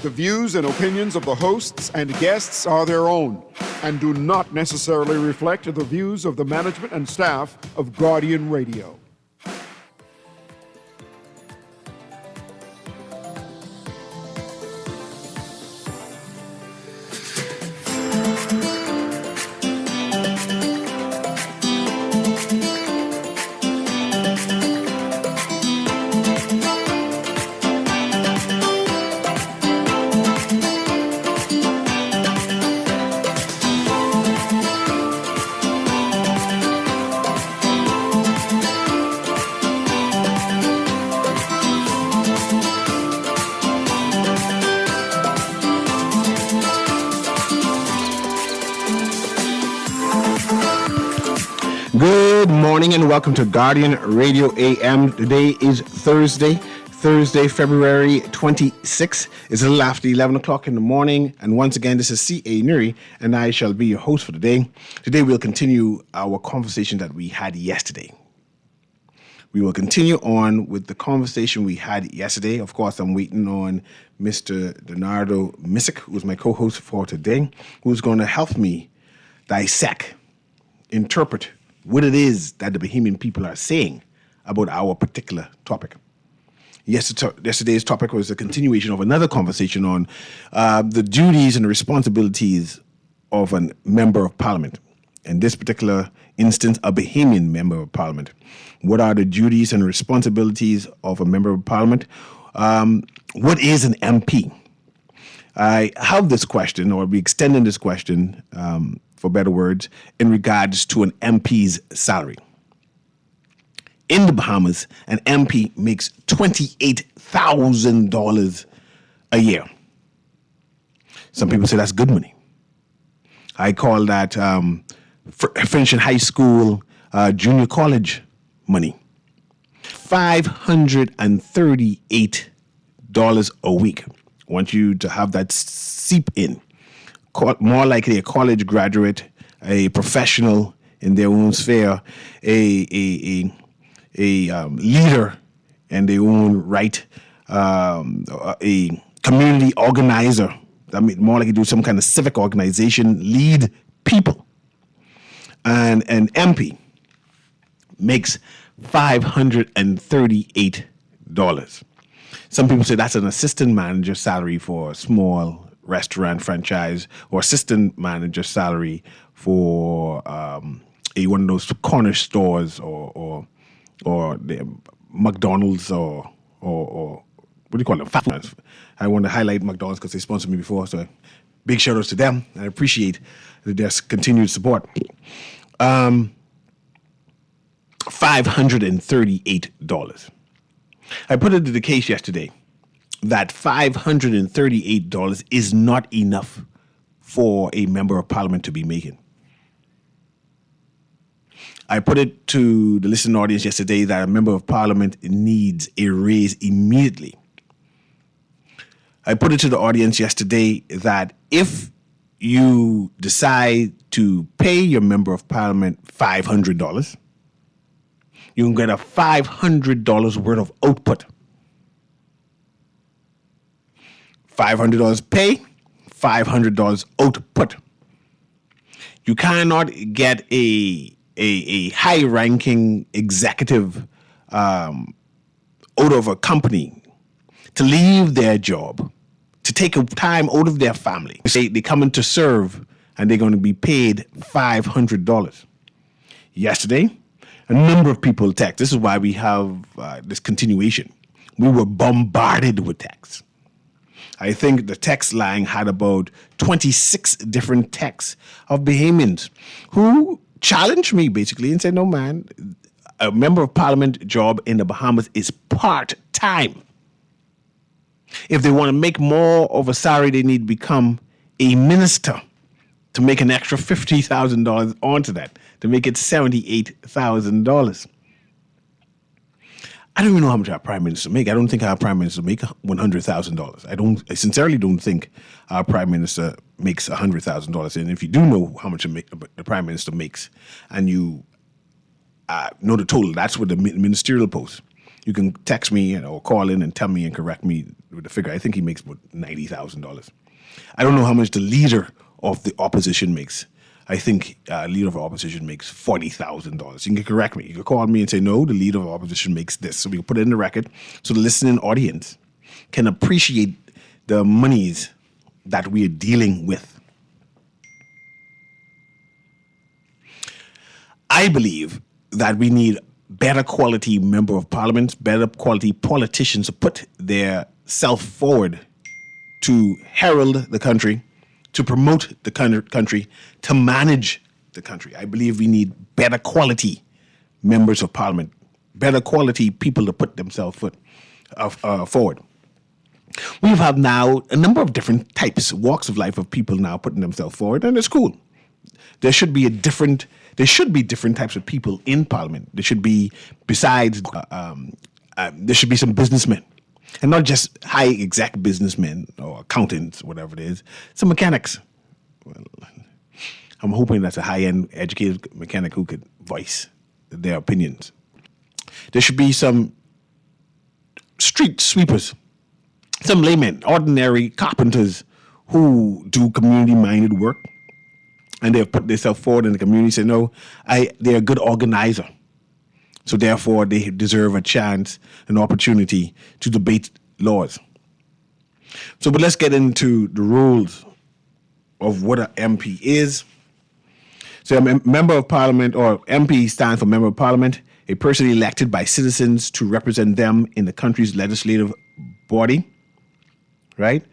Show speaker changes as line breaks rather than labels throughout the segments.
The views and opinions of the hosts and guests are their own and do not necessarily reflect the views of the management and staff of Guardian Radio.
Good morning and welcome to Guardian Radio AM. Today is Thursday, February 26th. It's a little after 11 o'clock in the morning. And once again, this is C.A. Newry, and I shall be your host for today. Today, we'll continue our conversation that we had yesterday. We will continue on with the conversation we had yesterday. Of course, I'm waiting on Mr. Leonardo Missick, who's my co-host for today, who's going to help me dissect, interpret what it is that the Bahamian people are saying about our particular topic. Yesterday's topic was a continuation of another conversation on the duties and responsibilities of a member of parliament. In this particular instance, a Bahamian member of parliament. What are the duties and responsibilities of a member of parliament? What is an MP? I have this question, or be extending this question, for better words, in regards to an MP's salary. In the Bahamas, an MP makes $28,000 a year. Some people say that's good money. I call that finishing high school, junior college money. $538 a week. I want you to have that seep in. More likely a college graduate, a professional in their own sphere, a leader in their own right, a community organizer. I mean, more likely do some kind of civic organization, lead people. And an MP makes $538. Some people say that's an assistant manager salary for a small restaurant franchise, or assistant manager salary for one of those corner stores or the McDonald's or what do you call them? I want to highlight McDonald's because they sponsored me before, so big shout outs to them. I appreciate their continued support. $538. I put it to the case yesterday that $538 is not enough for a member of parliament to be making. I put it to the listening audience yesterday that a member of parliament needs a raise immediately. I put it to the audience yesterday that if you decide to pay your member of parliament $500, you can get a $500 worth of output. $500 pay, $500 output. You cannot get a high-ranking executive out of a company to leave their job, to take a time out of their family. They come in to serve, and they're going to be paid $500. Yesterday, a number of people text. This is why we have this continuation. We were bombarded with texts. I think the text line had about 26 different texts of Bahamians who challenged me basically and said, no, man, a member of parliament job in the Bahamas is part-time. If they want to make more of a salary, they need to become a minister to make an extra $50,000 onto that, to make it $78,000. I don't even know how much our prime minister make. I don't think our prime minister make $100,000. I sincerely don't think our prime minister makes $100,000. And if you do know how much the prime minister makes, and you know the total, that's with the ministerial post. You can text me or call in and tell me and correct me with the figure. I think he makes about $90,000. I don't know how much the leader of the opposition makes. I think leader of the opposition makes $40,000. You can correct me. You can call me and say, no, the leader of the opposition makes this. So we can put it in the record so the listening audience can appreciate the monies that we are dealing with. I believe that we need better quality member of parliament, better quality politicians to put their self forward to herald the country, to promote the country, to manage the country. I believe we need better quality members of parliament, better quality people to put themselves forward. We have now a number of different types, walks of life of people now putting themselves forward, and it's cool. There should be different types of people in parliament. There should be, besides, there should be some businessmen. And not just high exec businessmen or accountants, whatever it is, some mechanics. Well, I'm hoping that's a high-end educated mechanic who could voice their opinions. There should be some street sweepers, some laymen, ordinary carpenters who do community-minded work. And they've put themselves forward in the community, say, no, they're a good organizer. So therefore, they deserve a chance, an opportunity to debate laws. So, but let's get into the rules of what an MP is. So a member of parliament, or MP stands for member of parliament, a person elected by citizens to represent them in the country's legislative body, right?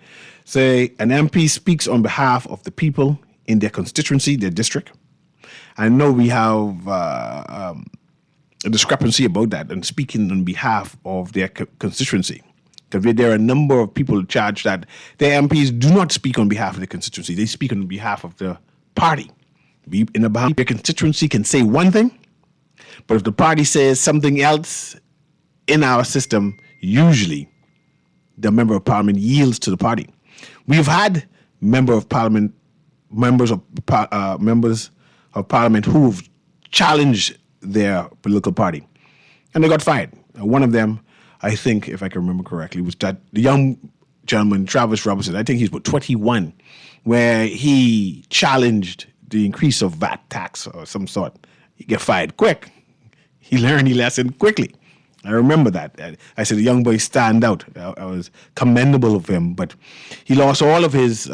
Say an MP speaks on behalf of the people in their constituency, their district. I know we have a discrepancy about that and speaking on behalf of their constituency. Because there are a number of people charged that their MPs do not speak on behalf of the constituency. They speak on behalf of the party. In the Bahamas, their constituency can say one thing, but if the party says something else in our system, usually the member of parliament yields to the party. We've had members of parliament who've challenged their political party, and they got fired. One of them, I think, if I can remember correctly, was that the young gentleman, Travis Robertson. I think he's about 21, where he challenged the increase of VAT tax or some sort. He get fired quick. He learned his lesson quickly. I remember that. I said, the young boy stand out. I was commendable of him, but he lost all of his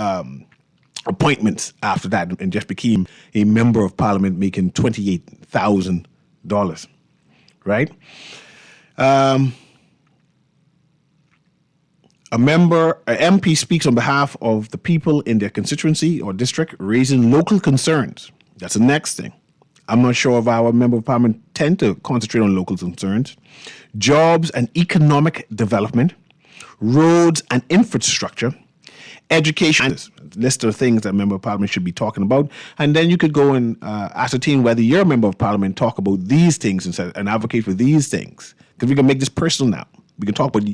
appointments after that and just became a member of parliament making $28,000, right? An MP speaks on behalf of the people in their constituency or district, raising local concerns. That's the next thing. I'm not sure if our member of parliament tend to concentrate on local concerns. Jobs and economic development, roads and infrastructure, education, list of things that a member of parliament should be talking about. And then you could go and ascertain whether you're a member of parliament, talk about these things and advocate for these things. Because we can make this personal now. We can talk about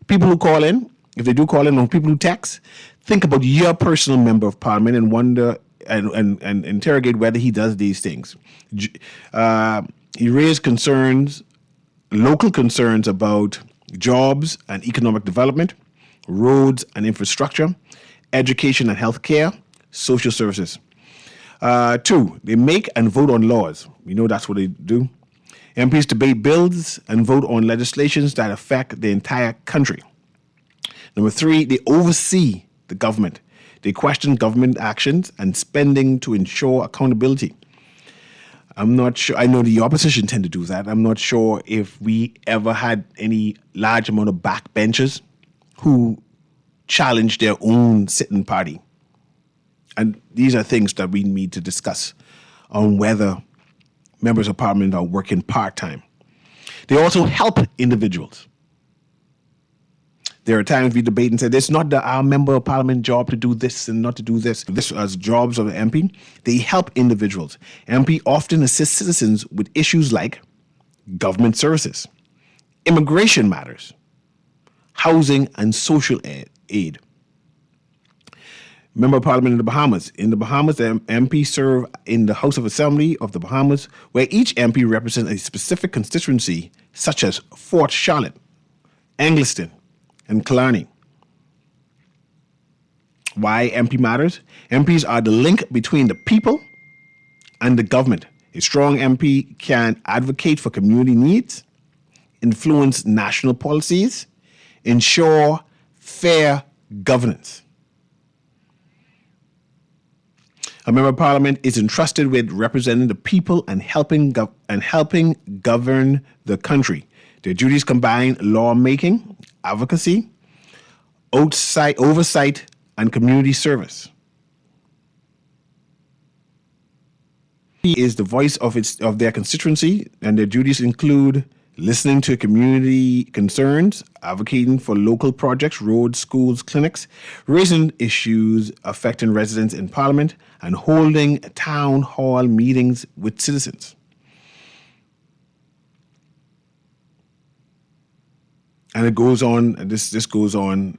people who call in, if they do call in, or people who text. Think about your personal member of parliament and wonder and interrogate whether he does these things. He raised concerns, local concerns about jobs and economic development, roads and infrastructure, education and healthcare, social services. 2, they make and vote on laws. We know that's what they do. MPs debate bills and vote on legislations that affect the entire country. Number 3, they oversee the government. They question government actions and spending to ensure accountability. I'm not sure. I know the opposition tend to do that. I'm not sure if we ever had any large amount of backbenchers who challenged their own sitting party. And these are things that we need to discuss on whether members of parliament are working part-time. They also help individuals. There are times we debate and say, it's not our member of parliament job to do this and not to do this. This as jobs of the MP. They help individuals. MP often assist citizens with issues like government services, immigration matters, housing and social aid. Member of Parliament in the Bahamas. In the Bahamas, the MP serve in the House of Assembly of the Bahamas, where each MP represents a specific constituency such as Fort Charlotte, Engliston, and Killarney. Why MP matters? MPs are the link between the people and the government. A strong MP can advocate for community needs, influence national policies, ensure fair governance. A member of parliament is entrusted with representing the people and helping govern the country. Their duties combine lawmaking, advocacy, oversight, and community service. He is the voice of their constituency, and their duties include listening to community concerns, advocating for local projects, roads, schools, clinics, raising issues affecting residents in Parliament, and holding town hall meetings with citizens. And it goes on, this goes on,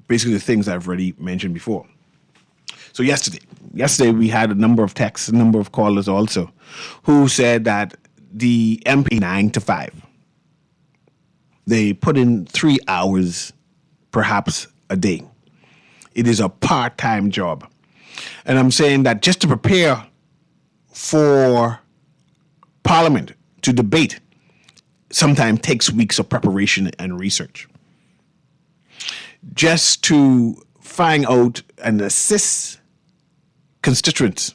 basically the things I've already mentioned before. So yesterday we had a number of texts, a number of callers also, who said that the MP 9 to 5, they put in 3 hours, perhaps a day. It is a part-time job. And I'm saying that just to prepare for Parliament to debate sometimes takes weeks of preparation and research. Just to find out and assist constituents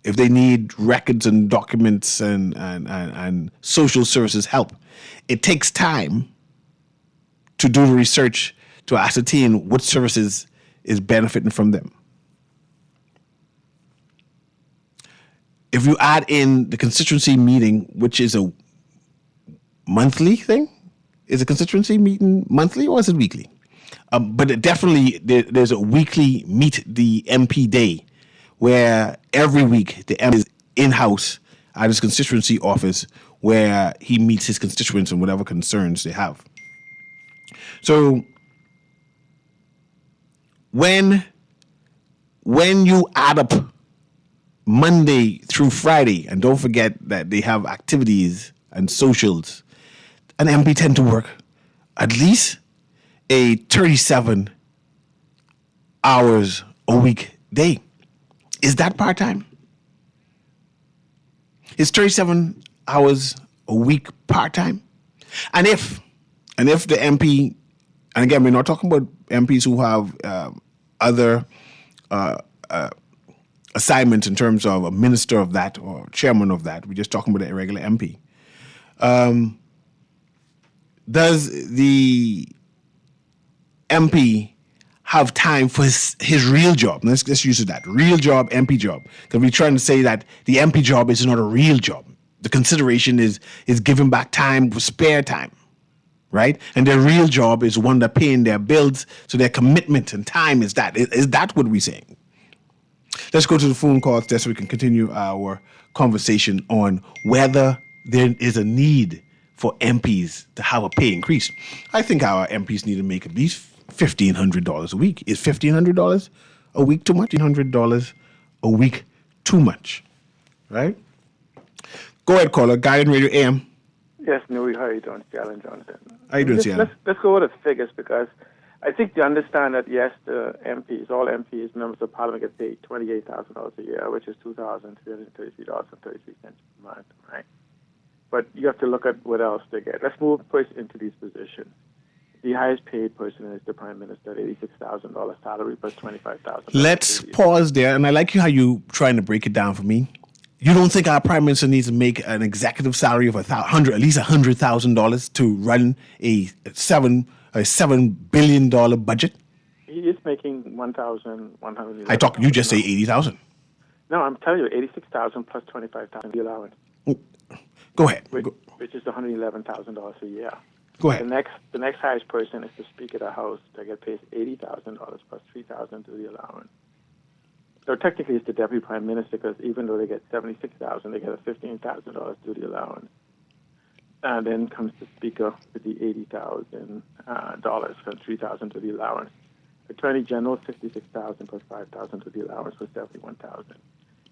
if they need records and documents and social services help. It takes time to do the research to ascertain what services is benefiting from them. If you add in the constituency meeting, which is a monthly thing, is a constituency meeting monthly or is it weekly? But it definitely, there's a weekly meet the MP day where every week the MP is in-house at his constituency office where he meets his constituents and whatever concerns they have. So when you add up Monday through Friday, and don't forget that they have activities and socials, an MP tend to work at least a 37 hours a week day. Is that part-time? Is 37 hours a week part-time? And if the MP, and again, we're not talking about MPs who have other assignments in terms of a minister of that or chairman of that. We're just talking about a regular MP. Does the MP have time for his real job? Let's use that. Real job, MP job. Because we're trying to say that the MP job is not a real job. The consideration is giving back time for spare time, right? And their real job is one that paying their bills, so their commitment and time is that. Is that what we're saying? Let's go to the phone calls just so we can continue our conversation on whether there is a need for MPs to have a pay increase. I think our MPs need to make at least $1,500 a week. Is $1,500 a week too much? $1,500 a week too much, right? Go ahead, caller. Guardian Radio AM.
Yes, Newry. How are you doing? Alan Johnson.
How you doing, Alan?
Let's go with the figures because I think you understand that, yes, the MPs, all MPs, members of Parliament get paid $28,000 a year, which is $2,333.33 per month, right? But you have to look at what else they get. Let's move first into these positions. The highest paid person is the Prime Minister, $86,000 salary plus $25,000.
Let's pause there, and I like how you trying to break it down for me. You don't think our Prime Minister needs to make an executive salary of at least $100,000 to run a $7 billion budget?
He is making $1,111.
You just say 80,000.
No, I'm telling you, 86,000 plus 25,000 the allowance.
Go ahead.
Which is $111,000 a year.
Go ahead.
The next highest person is the Speaker of the House. They get paid $80,000 plus $3,000 to the allowance. So technically, it's the Deputy Prime Minister because even though they get $76,000, they get a $15,000 to the allowance. And then comes the Speaker with the $80,000 plus $3,000 to the allowance. Attorney General $66,000 plus $5,000 to the allowance was $71,000.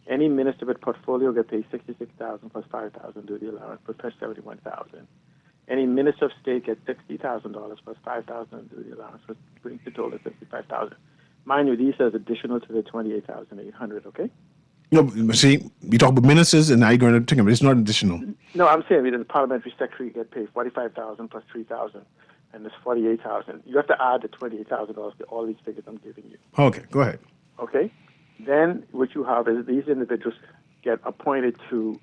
Any minister with portfolio get paid $66,000 plus $5,000 duty allowance, plus $71,000. Any minister of state gets $60,000 plus $5,000 duty allowance, which brings the total to $55,000. Mind you, these are additional to the $28,800. Okay.
No, see, you talk about ministers, and now you're going to think of it. It's not additional.
No, I'm saying the parliamentary secretary get paid $45,000 plus $3,000, and it's $48,000. You have to add the $28,000 to all these figures I'm giving you.
Okay, go ahead.
Okay. Then what you have is these individuals get appointed to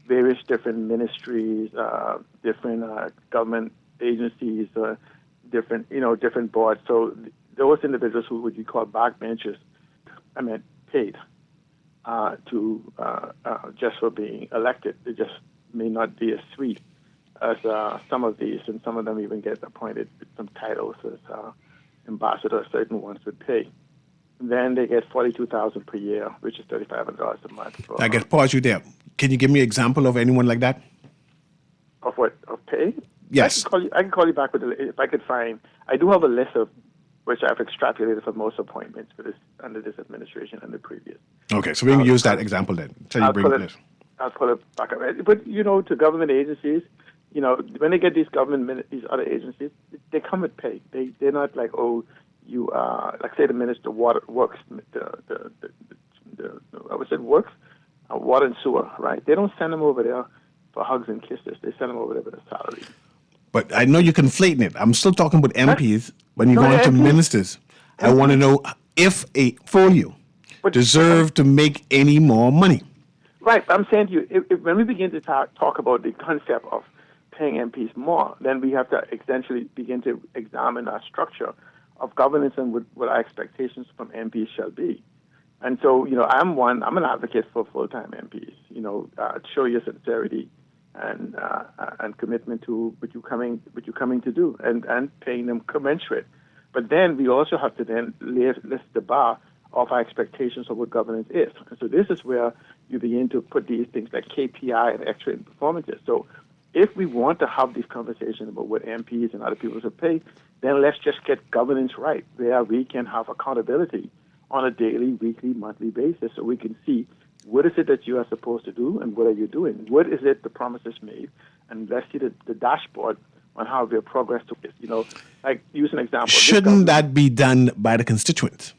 various different ministries, different government agencies, different boards. So those individuals who would be called backbenchers, paid just for being elected. They just may not be as sweet as some of these, and some of them even get appointed with some titles as ambassadors. Certain ones would pay. Then they get $42,000 per year, which is $3,500 a month.
I can pause you there. Can you give me an example of anyone like that?
Of what? Of pay?
Yes.
I can call you back with if I could find. I do have a list of which I've extrapolated for most appointments for this under this administration and the previous.
Okay, so we can use that example then. So you bring it.
I'll pull it back up. But to government agencies, when they get these these other agencies, they come with pay. They're not like, oh, you like say the minister water works water and sewer, right? They don't send them over there for hugs and kisses. They send them over there with a salary.
But I know you're conflating it. I'm still talking about MPs. When you go into ministers, I want to know if a folio deserve to make any more money.
Right. I'm saying to you, if when we begin to talk about the concept of paying MPs more, then we have to essentially begin to examine our structure of governance and what our expectations from MPs shall be. And so, I'm an advocate for full-time MPs, show your sincerity and commitment to what you're coming to do and paying them commensurate. But then we also have to then list the bar of our expectations of what governance is. And so this is where you begin to put these things like KPI and X-rate performances. So if we want to have these conversations about what MPs and other people should pay, then let's just get governance right, where we can have accountability on a daily, weekly, monthly basis, so we can see what is it that you are supposed to do and what are you doing? What is it the promises made? And let's see the dashboard on how we have progressed to this. Like use an example.
Shouldn't that be done by the constituents?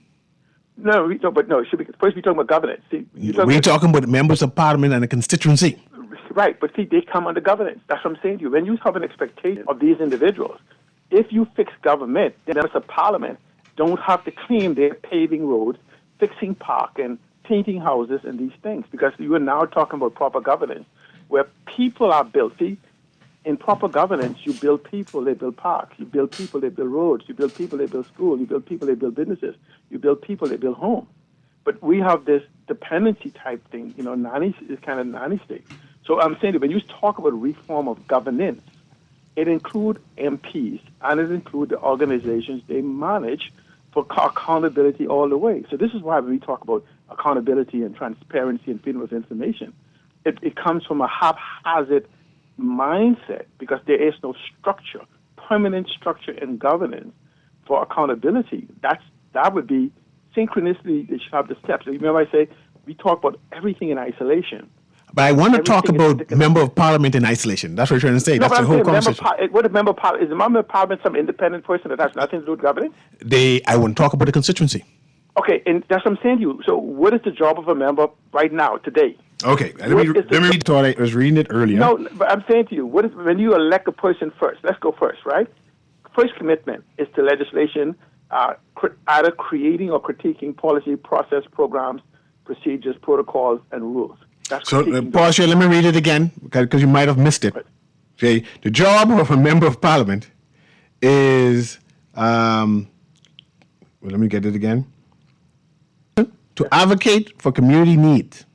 No, it should be. First, we're talking about governance. See,
we're talking about members of parliament and the constituency.
Right, but see, they come under governance. That's what I'm saying to you. When you have an expectation of these individuals, if you fix government, then members of parliament don't have to claim they're paving roads, fixing park, and painting houses and these things, because you are now talking about proper governance, where people are built. See, in proper governance, you build people, they build parks. You build people, they build roads. You build people, they build schools. You build people, they build businesses. You build people, they build homes. But we have this dependency type thing, nanny is kind of nanny state. So I'm saying that when you talk about reform of governance, it includes MPs and it includes the organizations they manage for accountability all the way. So this is why when we talk about accountability and transparency and freedom of information, it comes from a haphazard mindset because there is no structure, permanent structure in governance for accountability. That would be synchronously, they should have the steps. So remember I say we talk about everything in isolation.
But I want to talk about member of parliament in isolation. That's what you're trying to say.
No,
that's the whole conversation.
What a member of parliament is? A member of parliament some independent person that has nothing to do with governance?
I want to talk about the constituency.
Okay, and that's what I'm saying to you. So what is the job of a member right now, today?
Okay, let me read thought. I was reading it earlier.
No, but I'm saying to you, when you elect a person first, let's go first, right? First commitment is to legislation, either creating or critiquing policy, process, programs, procedures, protocols, and rules.
So pause here. Let me read it again because you might have missed it. Okay, the job of a member of parliament is, let me get it again. To advocate for community needs.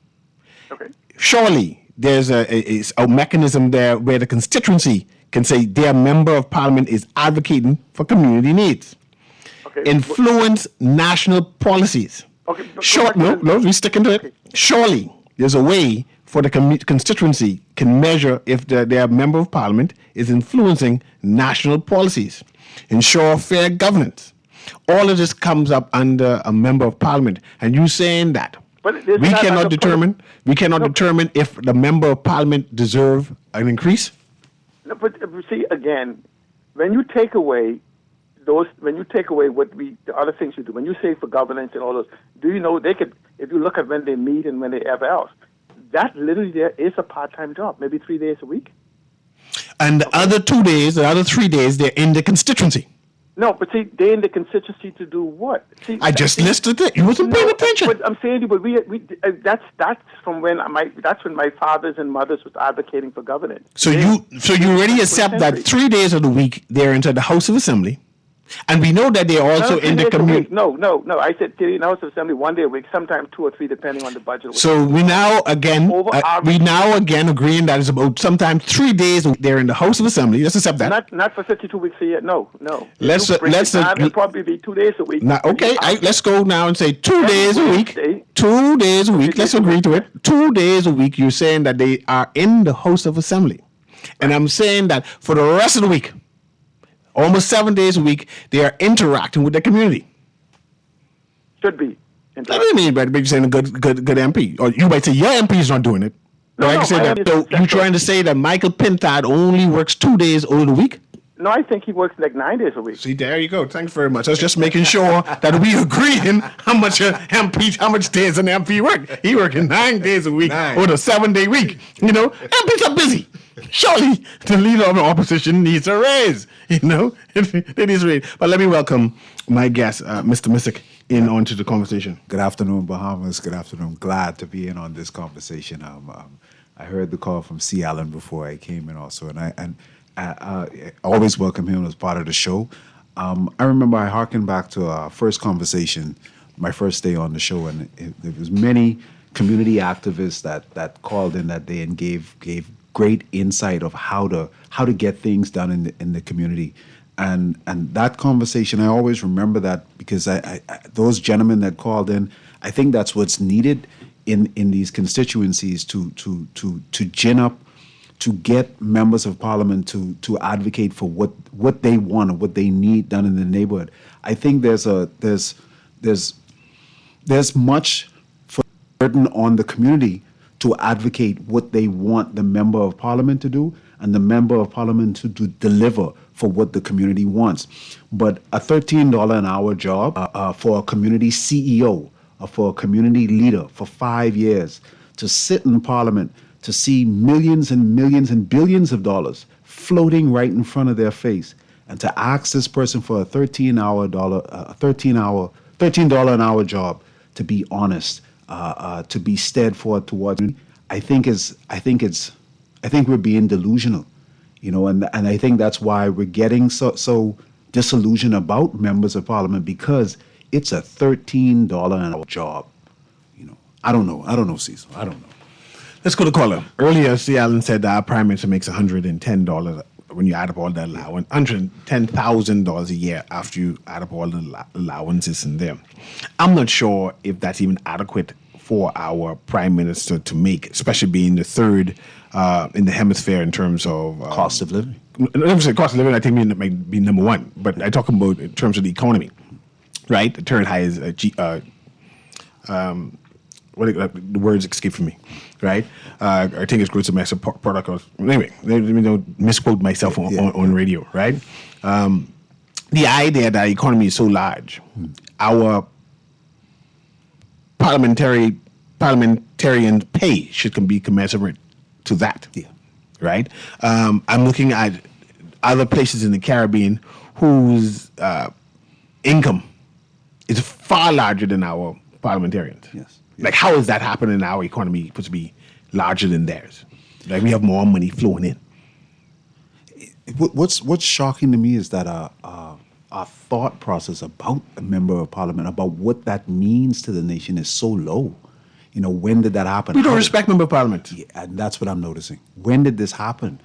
Okay.
Surely there's a mechanism there where the constituency can say their member of parliament is advocating for community needs. Okay. Influence national policies.
Okay.
No, we stick into it. Okay. Surely there's a way for the constituency can measure if their member of parliament is influencing national policies, ensure fair governance. All of this comes up under a member of parliament. And you saying that
But there's
We
not
cannot
other
determine. We cannot determine if the member of parliament deserve an increase.
No, but see again, when you take away the other things you do, when you say for governance and all those, do you know they could, if you look at when they meet and when they ever else, that literally there is a part-time job, maybe 3 days a week.
And the other 2 days, the other 3 days, they're in the constituency.
No, but see, they're in the constituency to do what? See,
I just listed it. You wasn't paying attention.
But I'm saying, but that's from when my fathers and mothers was advocating for governance.
So you already accept that 3 days of the week they're into the House of Assembly, and we know that they're also in the community.
No. I said in the House of Assembly 1 day a week, sometimes 2 or 3, depending on the budget.
So we now again agreeing that it's about sometimes 3 days they're in the House of Assembly. Let's accept that.
Not for 52 weeks a year. No.
It'll
probably be 2 days a week.
Now, okay, let's go now and say 2 days a week. 2 days a week. Let's agree to it. 2 days a week. You're saying that they are in the House of Assembly, and I'm saying that for the rest of the week, almost 7 days a week, they are interacting with the community.
Should be.
What do you mean by you're saying a good MP? Or you might say your MP is not doing it.
No,
So you're trying to say that Michael Pintard only works 2 days over the week?
No, I think he works like 9 days a week.
See, there you go. Thanks very much. I was just making sure that we agreeing how much days an MP work. He working 9 days a week or the 7-day week. You know, MPs are busy. Surely the leader of the opposition needs a raise. You know, it needs a raise. But let me welcome my guest, Mr. Missick, in onto the conversation.
Good afternoon, Bahamas. Good afternoon. Glad to be in on this conversation. I heard the call from C. Allen before I came in also, and I always welcome him as part of the show. I remember I harkened back to our first conversation, my first day on the show, and there was many community activists that called in that day and gave great insight of how to get things done in the community. And that conversation, I always remember that because I those gentlemen that called in, I think that's what's needed in these constituencies to gin up, to get members of parliament to advocate for what they want or what they need done in the neighborhood. I think there's much burden on the community to advocate what they want the member of parliament to do and the member of parliament to deliver for what the community wants. But a $13 an hour job for a community CEO or for a community leader for 5 years to sit in parliament to see millions and millions and billions of dollars floating right in front of their face, and to ask this person for a $13 an hour job to be honest, to be steadfast towards me, I think we're being delusional, you know, and I think that's why we're getting so disillusioned about members of parliament, because it's a $13 an hour job. You know, I don't know, Cecil. I don't know.
Let's go to caller. Earlier, C. Allen said that our prime minister makes $110 when you add up all the allowance, $110,000 a year after you add up all the allowances in there. I'm not sure if that's even adequate for our prime minister to make, especially being the third in the hemisphere in terms of
cost of living.
Let me say cost of living. I think it might be number one, but I talk about in terms of the economy, right? The third highest. The words escape from me, right? I think it's gross domestic product. Anyway, let me don't misquote myself on radio, right? The idea that the economy is so large, our parliamentarian pay should be commensurate to that, right? I'm looking at other places in the Caribbean whose income is far larger than our parliamentarians.
Yes.
Like, how is that happening in our economy supposed to be larger than theirs? Like, we have more money flowing in.
What's shocking to me is that our thought process about a member of parliament, about what that means to the nation, is so low. You know, when did that happen?
We don't respect member of parliament.
Yeah, and that's what I'm noticing. When did this happen?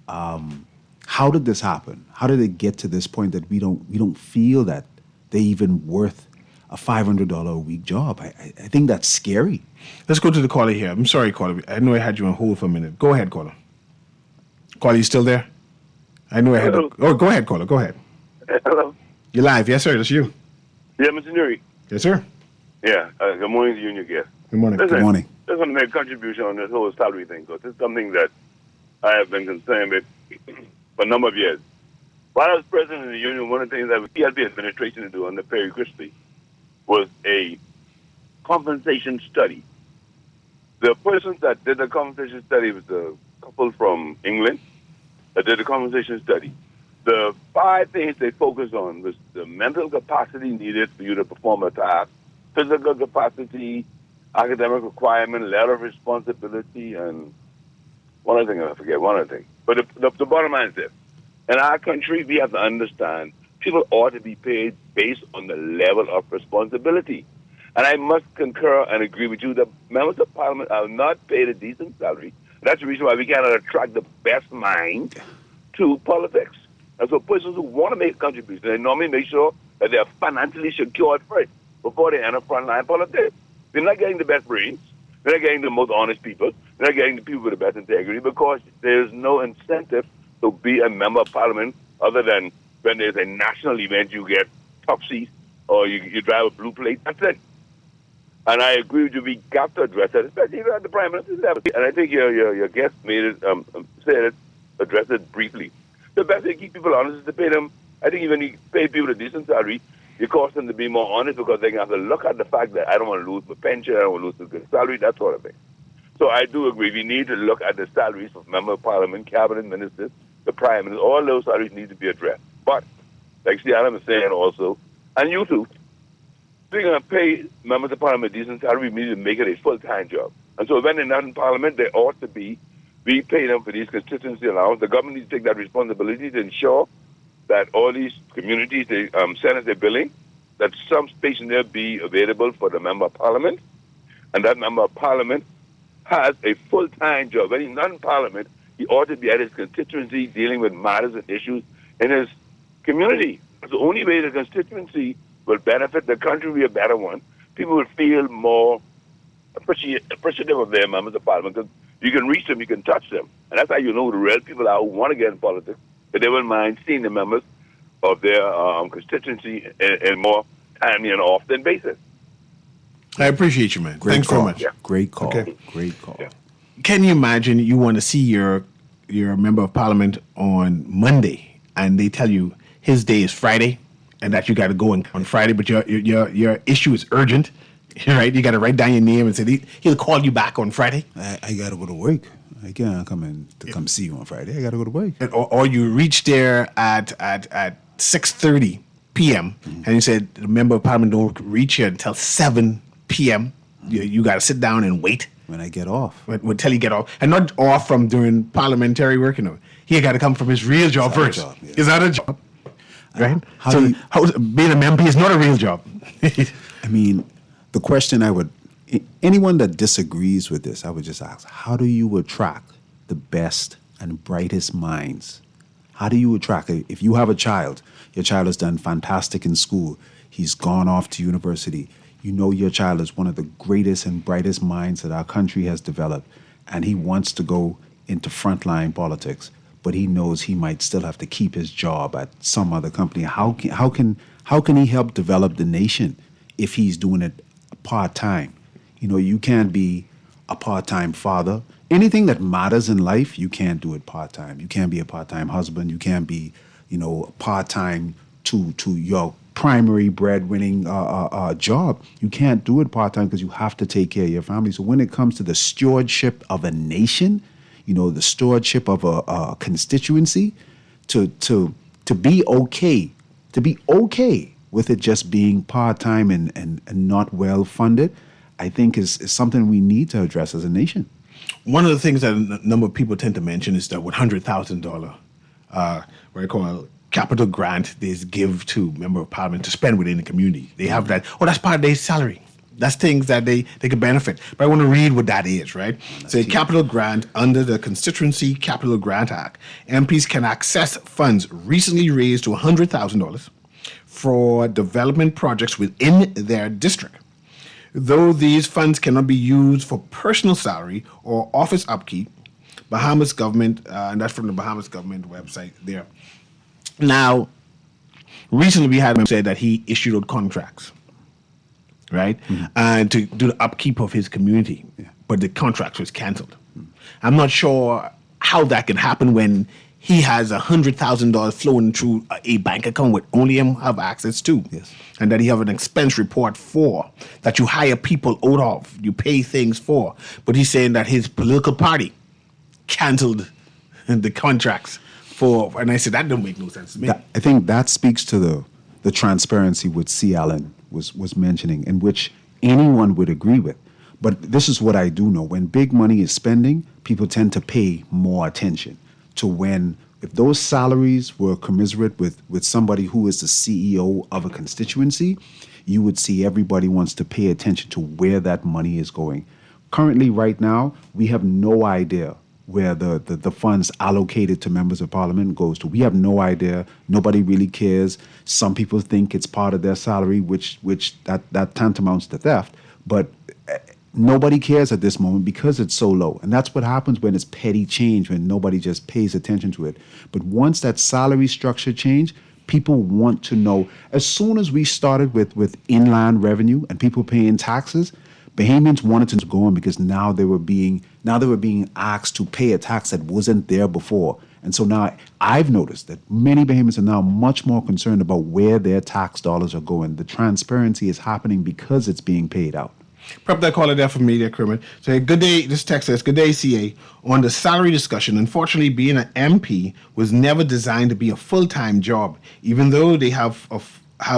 How did this happen? How did it get to this point that we don't feel that they even worth a $500 a week job? I think that's scary.
Let's go to the caller here. I'm sorry, caller. I know I had you on hold for a minute. Go ahead, caller. Caller, you still there? I know I had. Oh, go ahead, caller. Go ahead.
Hello.
You're live. Yes, sir. That's you.
Yeah, Mr. Newry.
Yes, sir.
Yeah. Good morning to you and your guest.
Good morning.
Listen,
Good morning.
I just want to make a contribution on this whole salary thing, because it's something that I have been concerned with for a number of years. While I was president of the union, one of the things that we had the administration to do under Perry Christie was a compensation study. The person that did the compensation study was a couple from England that did the compensation study. The 5 things they focused on was the mental capacity needed for you to perform a task, physical capacity, academic requirement, level of responsibility, and one other thing, I forget one other thing. But the bottom line is this. In our country, we have to understand people ought to be paid based on the level of responsibility. And I must concur and agree with you that members of parliament are not paid a decent salary. That's the reason why we cannot attract the best minds to politics. And so persons who want to make a contribution, they normally make sure that they are financially secured first before they enter frontline politics. They're not getting the best brains. They're not getting the most honest people. They're not getting the people with the best integrity, because there's no incentive to be a member of parliament other than when there's a national event, you get top seats or you drive a blue plate. That's it. And I agree with you. We got to address that, especially at the prime minister's level. And I think your guest made it, said it, addressed it briefly. The best way to keep people honest is to pay them. I think even you pay people a decent salary, you cause them to be more honest, because they have to look at the fact that I don't want to lose my pension, I don't want to lose the good salary, that sort of thing. So I do agree. We need to look at the salaries of member of parliament, cabinet ministers, the prime minister. All those salaries need to be addressed. But, like Adam is saying also, and you too, if we're going to pay members of parliament a decent salary, we need to make it a full-time job. And so when they're not in parliament, they ought to be, we pay them for these constituency allowance. The government needs to take that responsibility to ensure that all these communities, they send us their billing, that some space in there be available for the member of parliament, and that member of parliament has a full-time job. When he's not in parliament, he ought to be at his constituency dealing with matters and issues in his community. The only way the constituency will benefit the country will be a better one. People will feel more appreciative of their members of parliament, because you can reach them, you can touch them. And that's how you know the real people are who want to get in politics, but they wouldn't mind seeing the members of their constituency in more timely and often basis.
I appreciate you, man.
Great
Thanks
call.
so much.
Yeah.
Great call.
Okay.
Great call.
Yeah.
Can you imagine you want to see your member of parliament on Monday, and they tell you his day is Friday, and that you got to go on Friday, but your issue is urgent, right? You got to write down your name and say he'll call you back on Friday.
I got to go to work. I can't come in to come see you on Friday. I got to go to work.
Or you reach there at 6:30 p.m. and you said the member of parliament don't reach here until 7 p.m. You got to sit down and wait
When I get off.
until you get off, and not off from doing parliamentary work. He got to come from his real job
other
first.
job, yeah.
His other job, right?
how
So
do you-
being an MP is not a real job.
I mean, the question anyone that disagrees with this, I would just ask, how do you attract the best and brightest minds? How do you attract, if you have a child, your child has done fantastic in school, he's gone off to university, you know your child is one of the greatest and brightest minds that our country has developed, and he wants to go into frontline politics, but he knows he might still have to keep his job at some other company. How can he help develop the nation if he's doing it part-time? You can't be a part-time father. Anything that matters in life, you can't do it part-time. You can't be a part-time husband. You can't be, part-time to your primary breadwinning job. You can't do it part-time because you have to take care of your family. So when it comes to the stewardship of a nation, the stewardship of a constituency, to be okay with it just being part-time and not well-funded, I think is something we need to address as a nation.
One of the things that a number of people tend to mention is that $100,000, what I call capital grant, they give to member of parliament to spend within the community. They have that. Oh, that's part of their salary. That's things that they could benefit. But I want to read what that is, right? So a capital grant under the Constituency Capital Grant Act. MPs can access funds recently raised to $100,000 for development projects within their district. Though these funds cannot be used for personal salary or office upkeep, Bahamas government, and that's from the Bahamas government website there. Now, recently we had him say that he issued out contracts right? And to do the upkeep of his community. But the contract was canceled. I'm not sure how that can happen when he has $100,000 flowing through a bank account with only him have access to.
Yes.
And that he have an expense report for, that you hire people out of, you pay things for. But he's saying that his political party canceled the contracts for, and I said, that don't make no sense to me.
I think that speaks to the transparency which C. Allen was mentioning, and which anyone would agree with. But this is what I do know. When big money is spending, people tend to pay more attention to when, if those salaries were commiserate with somebody who is the CEO of a constituency, you would see everybody wants to pay attention to where that money is going. Currently, right now, we have no idea where the funds allocated to members of parliament goes to. We have no idea. Nobody really cares. Some people think it's part of their salary, which that tantamounts to theft. But nobody cares at this moment because it's so low. And that's what happens when it's petty change, when nobody just pays attention to it. But once that salary structure change, people want to know. As soon as we started with inland revenue and people paying taxes, Bahamians wanted to go on because now they were being asked to pay a tax that wasn't there before. And so now I've noticed that many Bahamians are now much more concerned about where their tax dollars are going. The transparency is happening because it's being paid out.
Prep that caller there for me there, Kermit. Say, good day, this text says, good day, CA. On the salary discussion, unfortunately, being an MP was never designed to be a full-time job, even though they have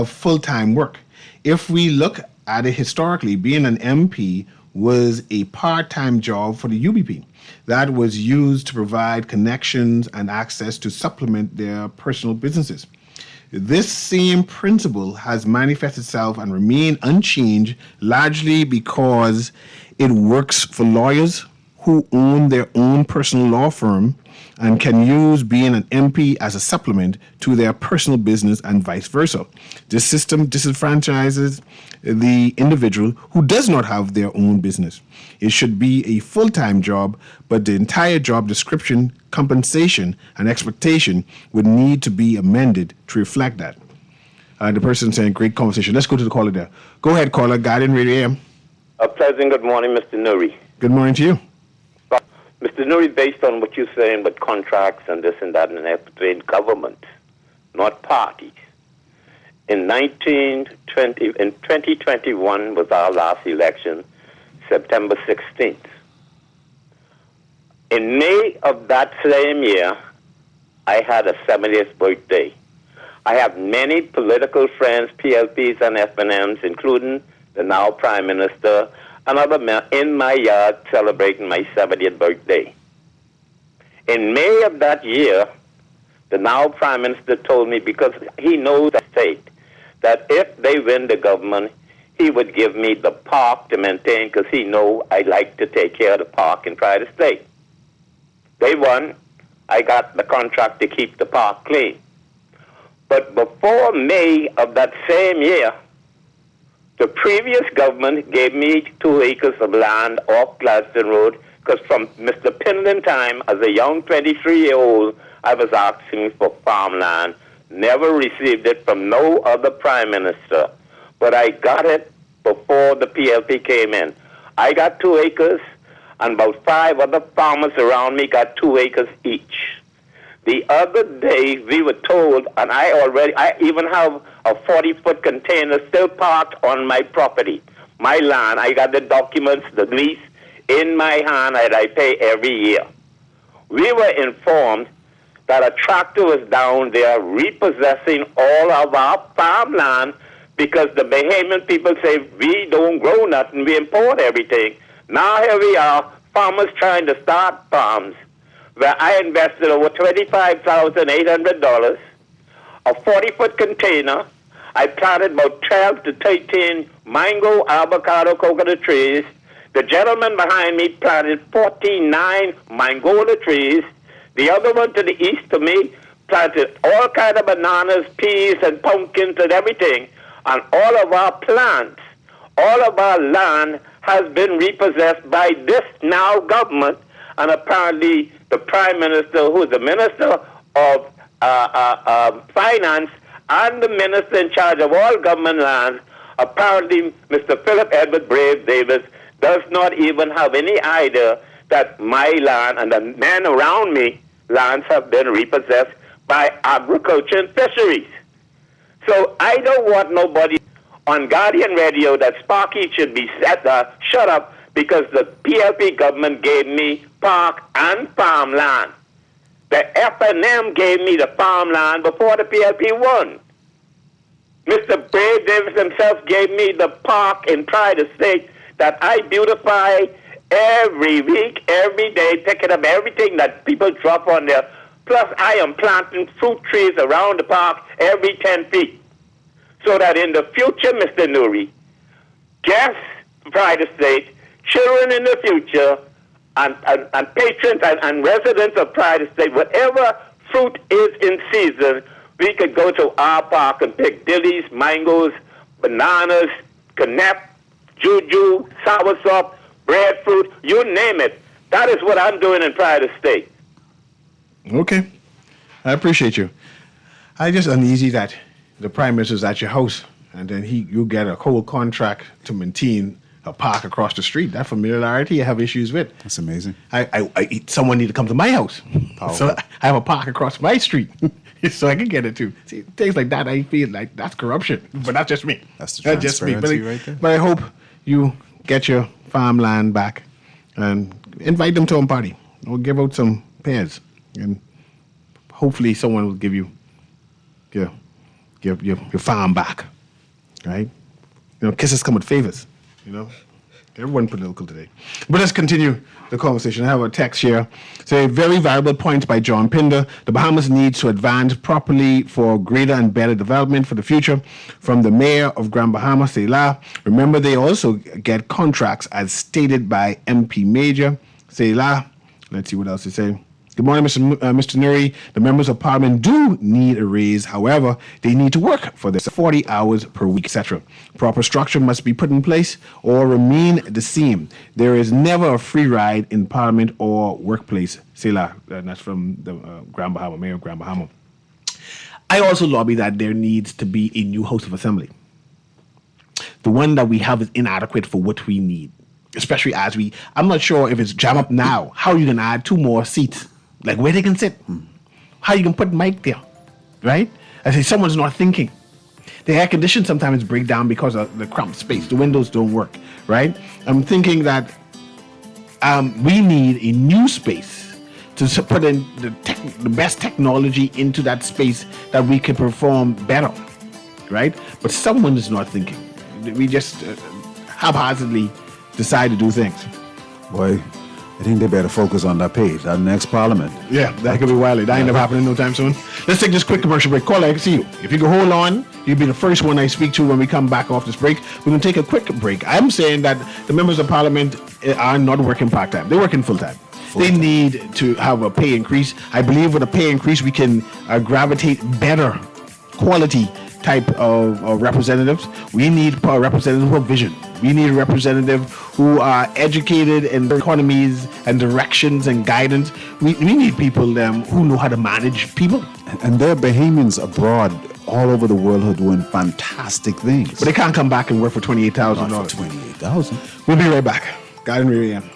full-time work. If we look at it historically, being an MP was a part-time job for the UBP that was used to provide connections and access to supplement their personal businesses. This same principle has manifested itself and remained unchanged, largely because it works for lawyers who own their own personal law firm and can use being an MP as a supplement to their personal business and vice versa. This system disenfranchises the individual who does not have their own business. It should be a full-time job, but the entire job description, compensation, and expectation would need to be amended to reflect that. The person saying, great conversation. Let's go to the caller there. Go ahead, caller. Guardian Radio AM.
A pleasant good morning, Mr. Newry.
Good morning to you.
Mr. Newry, based on what you're saying with contracts and this and that, and that between government, not parties. In 2021 was our last election, September 16th. In May of that same year, I had a 70th birthday. I have many political friends, PLPs and FNMs, including the now Prime Minister, and other men in my yard celebrating my 70th birthday. In May of that year, the now Prime Minister told me, because he knows the state, that if they win the government, he would give me the park to maintain, because he knows I like to take care of the park in Pride State. They won. I got the contract to keep the park clean. But before May of that same year, the previous government gave me 2 acres of land off Gladstone Road, because from Mr. Pindon time, as a young 23-year-old, I was asking for farmland. Never received it from no other prime minister. But I got it before the PLP came in. I got 2 acres, and about 5 other farmers around me got 2 acres each. The other day, we were told, and I even have a 40-foot container still parked on my property, my land. I got the documents, the lease in my hand that I pay every year. We were informed that a tractor was down there repossessing all of our farmland because the Bahamian people say we don't grow nothing, we import everything. Now here we are, farmers trying to start farms, where I invested over $25,800, a 40-foot container. I planted about 12 to 13 mango, avocado, coconut trees. The gentleman behind me planted 49 mangola trees. The other one to the east of me planted all kind of bananas, peas, and pumpkins and everything. And all of our plants, all of our land has been repossessed by this now government. And apparently the Prime Minister, who is the Minister of Finance and the Minister in charge of all government lands, Apparently, Mr. Philip Edward Brave Davis does not even have any idea that my land and the men around me lands have been repossessed by agriculture and fisheries. So I don't want nobody on Guardian Radio that Sparky should be shut up because the PLP government gave me park and farmland. The F&M gave me the farmland before the PLP won. Mr. Brave Davis himself gave me the park in Pride Estate that I beautify every week, every day, picking up everything that people drop on there. Plus, I am planting fruit trees around the park every 10 feet. So that in the future, Mr. Newry, guests, Pride Estate, children in the future, and patrons and residents of Pride Estate, whatever fruit is in season, we could go to our park and pick dillies, mangoes, bananas, canap, juju, soursop, breadfruit, you name it. That is what I'm doing in Pride Estate.
Okay. I appreciate you. I'm just uneasy that the Prime Minister's at your house and then you get a whole contract to maintain a park across the street. That familiarity I have issues with.
That's amazing.
Someone need to come to my house.
Powerful.
So I have a park across my street so I can get it too. See, things like that, I feel like that's corruption. But that's just me.
That's the
That's just me.
transparency right there.
But I hope you get your farmland back and invite them to a party. Or give out some pears. And hopefully someone will give you your farm back. Right? You know, kisses come with favors. You know, everyone political today. But let's continue the conversation. I have a text here. So, a very valuable point by John Pinder. The Bahamas needs to advance properly for greater and better development for the future. From the mayor of Grand Bahama, Selah. Remember, they also get contracts as stated by MP Major. Selah. Let's see what else they say. Good morning, Mr. Newry. The members of parliament do need a raise. However, they need to work for this 40 hours per week, etc. Proper structure must be put in place or remain the same. There is never a free ride in parliament or workplace. Selah, and that's from the Grand Bahama, Mayor of Grand Bahama. I also lobby that there needs to be a new House of Assembly. The one that we have is inadequate for what we need, especially as I'm not sure if it's jam up now. How are you going to add 2 more seats? Like where they can sit. How you can put Mike there, right? I say someone's not thinking. The air condition sometimes break down because of the cramped space. The windows don't work, right? I'm thinking that we need a new space to put in the best technology into that space that we can perform better, right? But someone is not thinking. We just haphazardly decide to do things.
Boy, I think they better focus on that page, that next parliament.
Yeah, that could be wildly. That ain't never happening no time soon. Let's take this quick commercial break. Caller, I can see you. If you can hold on, you'll be the first one I speak to when we come back off this break. We're going to take a quick break. I'm saying that the members of parliament are not working part-time. They're working full-time. They need to have a pay increase. I believe with a pay increase, we can gravitate better quality type of representatives. We need a representative who have vision. We need a representative who are educated in economies and directions and guidance. We need people who know how to manage people.
And there are Bahamians abroad all over the world who are doing fantastic things.
But they can't come back and work for $28,000.
Not for $28,000.
We'll be right back. Guardian Radio AM.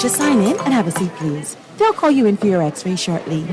Just sign in and have a seat, please. They'll call you in for your x-ray shortly.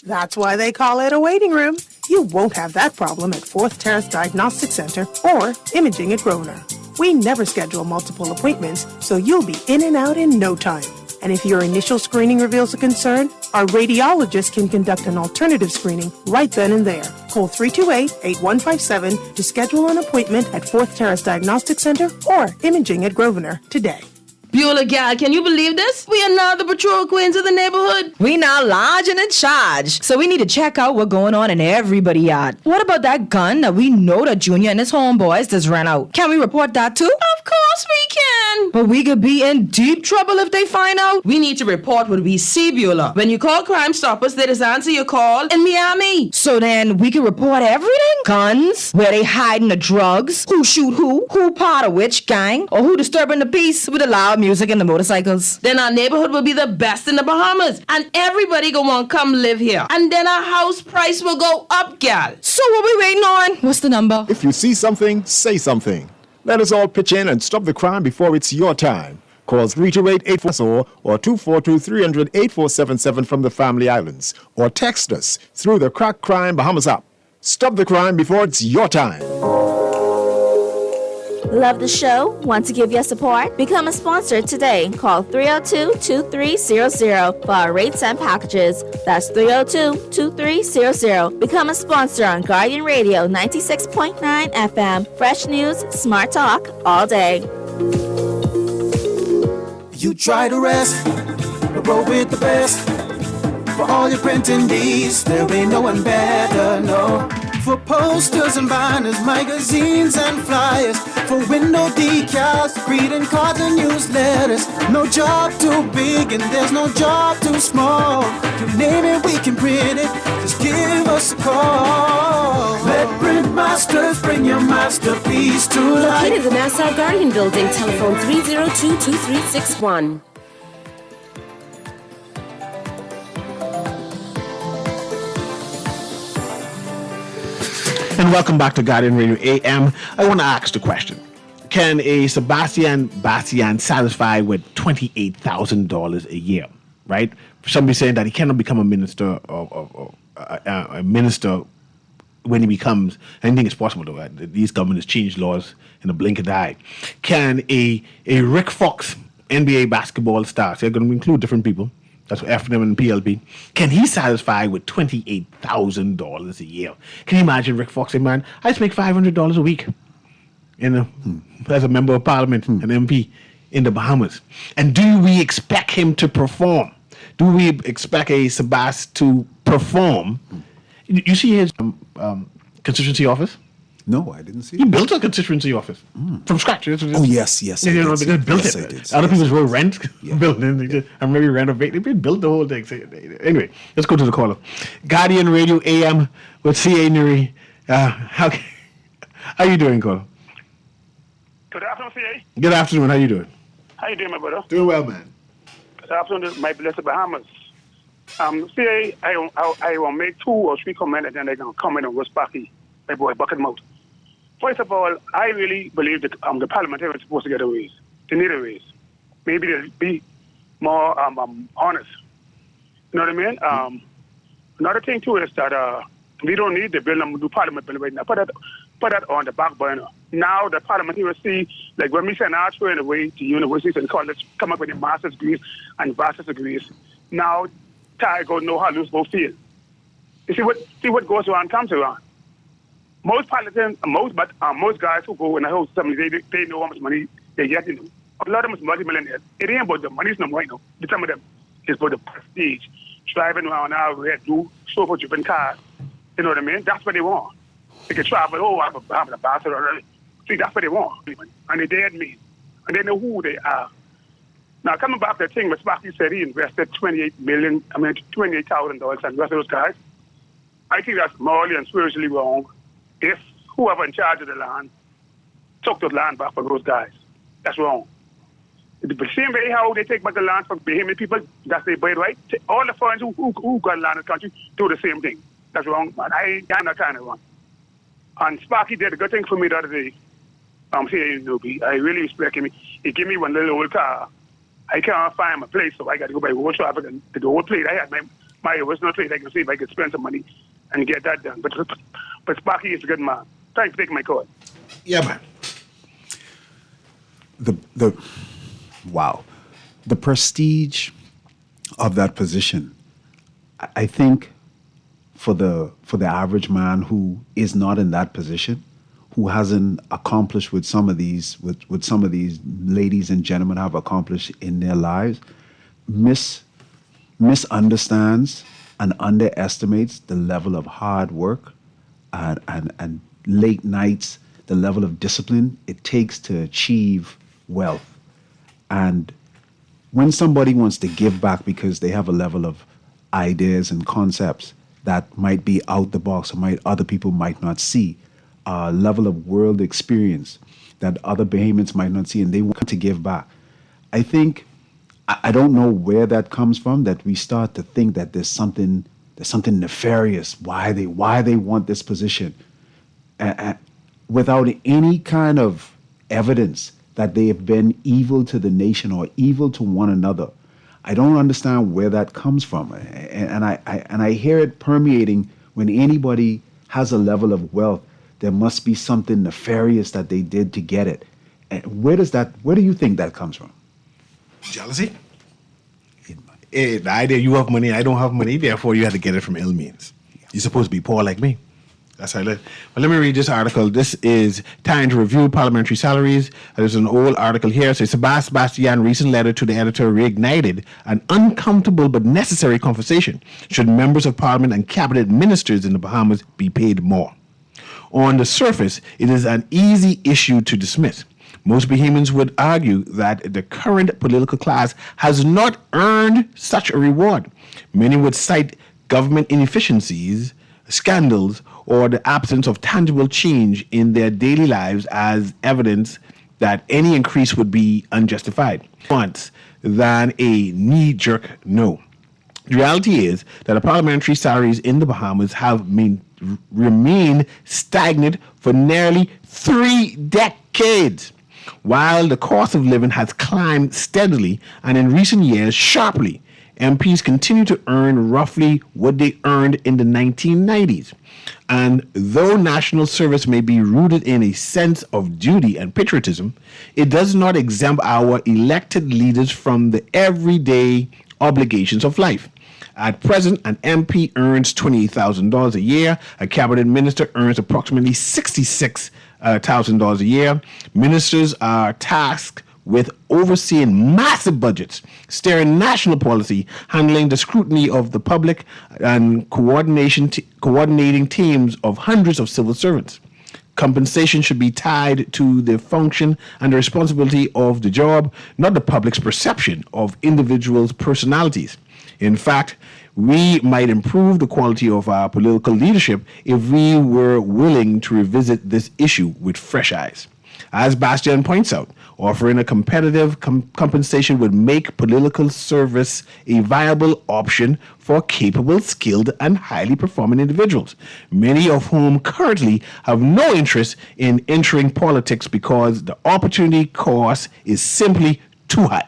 That's why they call it a waiting room. You won't have that problem at 4th Terrace Diagnostic Center or Imaging at Grosvenor. We never schedule multiple appointments, so you'll be in and out in no time. And if your initial screening reveals a concern, our radiologist can conduct an alternative screening right then and there. Call 328-8157 to schedule an appointment at 4th Terrace Diagnostic Center or Imaging at Grosvenor today.
Beulah, gal, can you believe this? We are now the patrol queens of the neighborhood.
We now large and in charge, so we need to check out what's going on in everybody's yard. What about that gun that we know that Junior and his homeboys just ran out? Can we report that too?
Of course we can.
But we could be in deep trouble if they find out.
We need to report what we see, Beulah. When you call Crime Stoppers, they just answer your call in Miami.
So then we can report everything? guns, where they hiding the drugs, who shoot who part of which gang, or who disturbing the peace with the loud music and the motorcycles.
Then our neighborhood will be the best in the Bahamas, and everybody gonna want to come live here. And then our house price will go up, gal.
So what we waiting on? What's the number?
If you see something, say something. Let us all pitch in and stop the crime before it's your time. Call 328-84 or 242-300-8477 from the Family Islands. Or text us through the Crack Crime Bahamas app. Stop the crime before it's your time.
Love the show? Want to give your support? Become a sponsor today. Call 302-2300 for our rates and packages. That's 302-2300. Become a sponsor on Guardian Radio 96.9 FM. Fresh news, smart talk, all day.
You try to rest, but roll with the best. For all your printing needs, there ain't no one better, no. For posters and banners, magazines and flyers, for window decals, greeting cards and newsletters. No job too big and there's no job too small. You name it, we can print it, just give us a call. Let Print Masters bring your masterpiece to life.
Located in the Nassau Guardian Building, telephone 302-2361.
And welcome back to Guardian Radio AM. I want to ask the question. Can a Sebastian Bastian satisfy with $28,000 a year, right? Somebody saying that he cannot become a minister a minister when he becomes, anything is possible though. Right? These governments change laws in a blink of an eye. Can a Rick Fox, NBA basketball star, so they're going to include different people, that's FNM and PLP. Can he satisfy with $28,000 a year? Can you imagine Rick Fox saying, man, I just make $500 a week as a member of parliament, an MP in the Bahamas? And do we expect him to perform? Do we expect a Sebas to perform? You see his constituency office?
No, I didn't see
He
it.
built a constituency office from scratch.
Oh, yes.
They
I
built
did.
it. Other people were rent building, and maybe renovate. They built the whole thing. So, anyway, let's go to the caller. Guardian Radio AM with CA Newry. How you doing, caller?
Good afternoon, CA.
Good afternoon. How you doing?
How you doing, my brother?
Doing well, man.
Good afternoon, my blessed Bahamas. CA, I will make 2 or 3 comments, and then I can comment on what's Sparky, my boy, Bucket Mouth. First of all, I really believe that the parliamentarians are supposed to get a raise. They need a raise. Maybe they'll be more honest. You know what I mean? Another thing, too, is that we don't need to build a new parliament bill right now. Put that on the back burner. Now the parliamentarians see, like when we send our children away to universities and colleges, come up with their master's degrees and bachelor's degrees. Now, Ty go know how lose both feel. You see what goes around comes around. Most politicians, most guys who go in the whole assembly, they know how much money they get. A lot of them is multi-millionaires. It ain't about the money no more, you know. Some of them is about the prestige, driving around our red blue, super driven cars. You know what I mean? That's what they want. They can travel. Oh, I'm an ambassador already. See, that's what they want, and they dead mean, and they know who they are. Now coming back to the thing, Mr. Sparky said he invested $28,000 and the rest of those guys. I think that's morally and spiritually wrong. If whoever in charge of the land took the land back for those guys, that's wrong. The same way how they take back the land from Bahamian people, that's their birthright. All the foreigners who got land in the country do the same thing. That's wrong, man. I'm not trying to run. And Sparky did a good thing for me the other day. I'm saying, Newry, I really respect him. He gave me one little old car. I can't find my place, so I got to go by road traffic and the old plate. I had my original plate. I can see if I could spend some money and get that done. But Sparky is a good man. Thanks for taking my call.
Yeah, man.
The prestige of that position, I think for the average man who is not in that position, who hasn't accomplished what some of these ladies and gentlemen have accomplished in their lives, misunderstands and underestimates the level of hard work and late nights, the level of discipline it takes to achieve wealth. And when somebody wants to give back because they have a level of ideas and concepts, that might be out the box or other people might not see, a level of world experience that other Bahamians might not see, and they want to give back. I think, I don't know where that comes from, that we start to think that there's something nefarious, why they want this position, without any kind of evidence that they have been evil to the nation or evil to one another. I don't understand where that comes from, and I hear it permeating when anybody has a level of wealth. There must be something nefarious that they did to get it. And where do you think that comes from?
Jealousy? The idea you have money, I don't have money, therefore you had to get it from ill means. You're supposed to be poor like me. That's how I live. But let me read this article. This is Time to Review Parliamentary Salaries. There's an old article here. So Sebastian's recent letter to the editor reignited an uncomfortable but necessary conversation. Should members of Parliament and cabinet ministers in the Bahamas be paid more? On the surface, it is an easy issue to dismiss. Most Bahamians would argue that the current political class has not earned such a reward. Many would cite government inefficiencies, scandals, or the absence of tangible change in their daily lives as evidence that any increase would be unjustified, once than a knee-jerk no. The reality is that the parliamentary salaries in the Bahamas have remained stagnant for nearly 3 decades, while the cost of living has climbed steadily and in recent years sharply. MPs continue to earn roughly what they earned in the 1990s. And though national service may be rooted in a sense of duty and patriotism, it does not exempt our elected leaders from the everyday obligations of life. At present, an MP earns $28,000 a year. A cabinet minister earns approximately $66,000 a year. Ministers are tasked with overseeing massive budgets, steering national policy, handling the scrutiny of the public, and coordinating teams of hundreds of civil servants. Compensation should be tied to the function and the responsibility of the job, not the public's perception of individuals' personalities. In fact, we might improve the quality of our political leadership if we were willing to revisit this issue with fresh eyes. As Bastian points out, offering a competitive compensation would make political service a viable option for capable, skilled, and highly performing individuals, many of whom currently have no interest in entering politics because the opportunity cost is simply too high.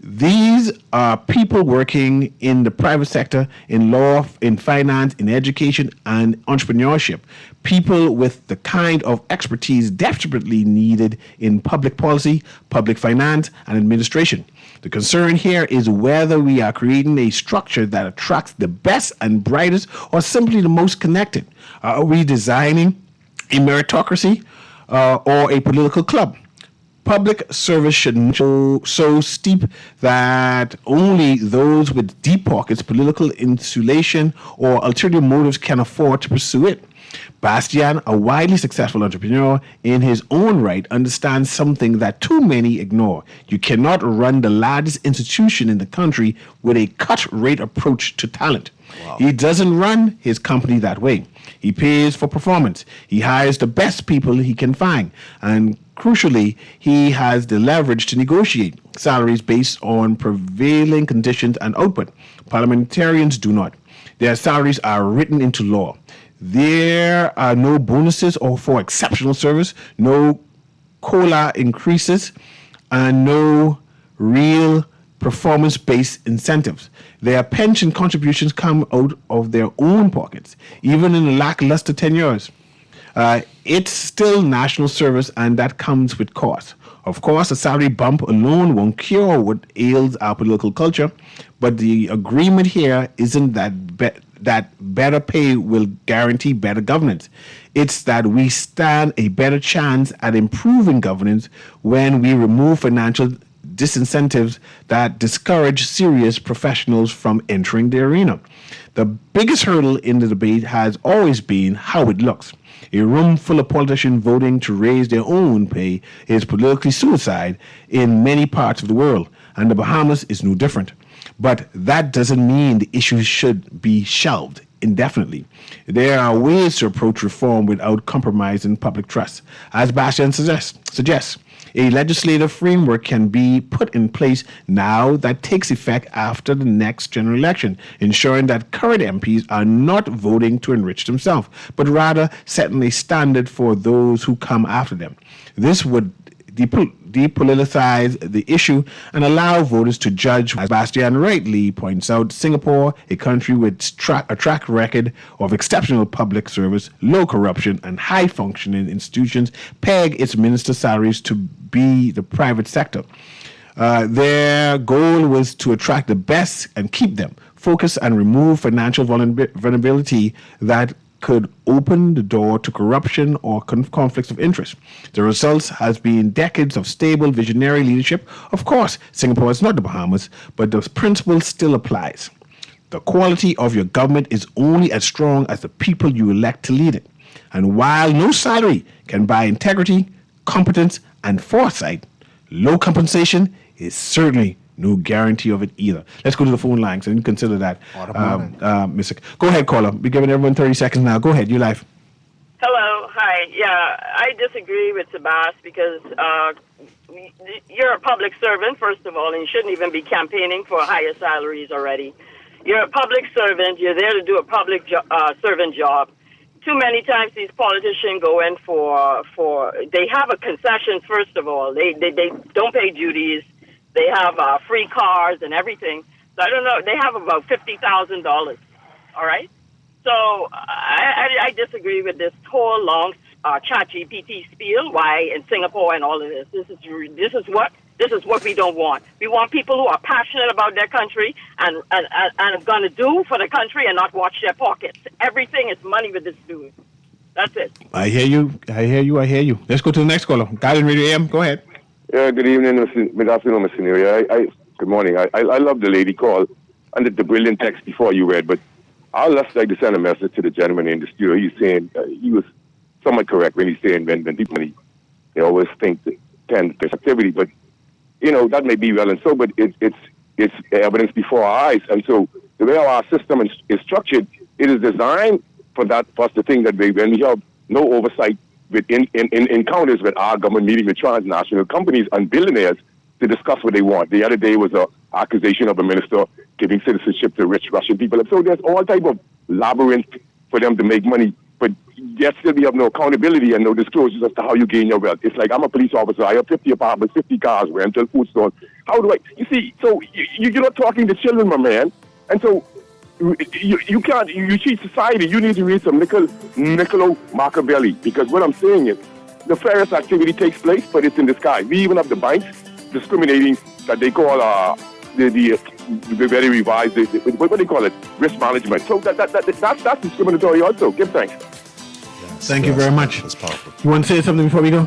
These are people working in the private sector, in law, in finance, in education, and entrepreneurship. People with the kind of expertise desperately needed in public policy, public finance, and administration. The concern here is whether we are creating a structure that attracts the best and brightest or simply the most connected. Are we designing a meritocracy or a political club? Public service should not be so steep that only those with deep pockets, political insulation, or ulterior motives can afford to pursue it. Bastian, a widely successful entrepreneur in his own right, understands something that too many ignore. You cannot run the largest institution in the country with a cut-rate approach to talent. Wow. He doesn't run his company that way. He pays for performance. He hires the best people he can find. And crucially, he has the leverage to negotiate salaries based on prevailing conditions and output. Parliamentarians do not. Their salaries are written into law. There are no bonuses or for exceptional service, no COLA increases, and no real performance-based incentives. Their pension contributions come out of their own pockets, even in lackluster tenures. It's still national service, and that comes with cost. Of course, a salary bump alone won't cure what ails our political culture, but the agreement here isn't that better pay will guarantee better governance. It's that we stand a better chance at improving governance when we remove financial disincentives that discourage serious professionals from entering the arena. The biggest hurdle in the debate has always been how it looks. A room full of politicians voting to raise their own pay is politically suicide in many parts of the world, and the Bahamas is no different. But that doesn't mean the issue should be shelved. indefinitely. There are ways to approach reform without compromising public trust. As Bastian suggests, a legislative framework can be put in place now that takes effect after the next general election, ensuring that current MPs are not voting to enrich themselves, but rather setting a standard for those who come after them. This would depoliticize the issue and allow voters to judge. As Bastian rightly points out, Singapore, a country with a track record of exceptional public service, low corruption, and high functioning institutions, peg its minister salaries to be the private sector. Their goal was to attract the best and keep them, focus and remove financial vulnerability that could open the door to corruption or conflicts of interest. The result has been decades of stable, visionary leadership. Of course, Singapore is not the Bahamas, but the principle still applies. The quality of your government is only as strong as the people you elect to lead it. And while no salary can buy integrity, competence, and foresight, low compensation is certainly no guarantee of it either. Let's go to the phone lines and consider that. Mr. Go ahead, caller. We're giving everyone 30 seconds now. Go ahead. You're live.
Hello. Hi. Yeah, I disagree with Sebas because you're a public servant, first of all, and you shouldn't even be campaigning for higher salaries already. You're a public servant. You're there to do a public servant job. Too many times these politicians go in for they have a concession, first of all. They don't pay duties. They have free cars and everything. So I don't know. They have about $50,000. All right. So I disagree with this whole long ChatGPT spiel. Why in Singapore and all of this? This is what we don't want. We want people who are passionate about their country and are going to do for the country and not watch their pockets. Everything is money with this dude. That's it.
I hear you. Let's go to the next caller. Guardian Radio AM. Go ahead.
Yeah, good evening, good afternoon, Mr. Newry. Good morning. I love the lady call and the brilliant text before you read, but I'd just like to send a message to the gentleman in the studio. He's saying, he was somewhat correct when he's saying when people, they always think that there's activity, but, that may be well and so, but it's evidence before our eyes. And so the way our system is structured, it is designed for us to think that when we have no oversight with in encounters with our government meeting with transnational companies and billionaires to discuss what they want. The other day was an accusation of a minister giving citizenship to rich Russian people. And so there's all type of labyrinth for them to make money, but yet still we have no accountability and no disclosures as to how you gain your wealth. It's like I'm a police officer. I have 50 apartments, 50 cars, rental, food stores. How do I? You see, so you're not talking to children, my man. And so you can't, you cheat society. You need to read some Niccolo Machiavelli, because what I'm saying is the fairest activity takes place, but it's in the sky. We even have the banks discriminating that they call the very revised, what do they call it? Risk management. So that's discriminatory also. Give thanks.
Yes, Thank you very much.
That's powerful.
You want to say something before we go?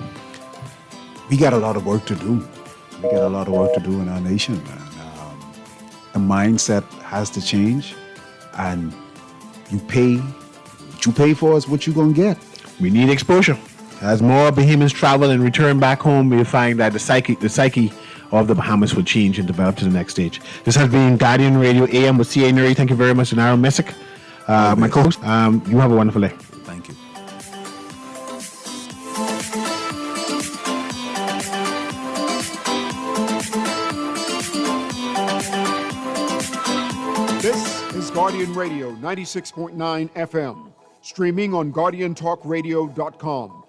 We got a lot of work to do. We got a lot of work to do in our nation, man. The mindset has to change. And what you pay for is what you're going to get.
We need exposure. As more Bahamians travel and return back home, we'll find that the psyche of the Bahamas will change and develop to the next stage. This has been Guardian Radio AM with C.A. Newry. Thank you very much, Naro Messick. My co-host, you have a wonderful day.
Thank you.
This is Guardian Radio 96.9 FM, streaming on GuardianTalkRadio.com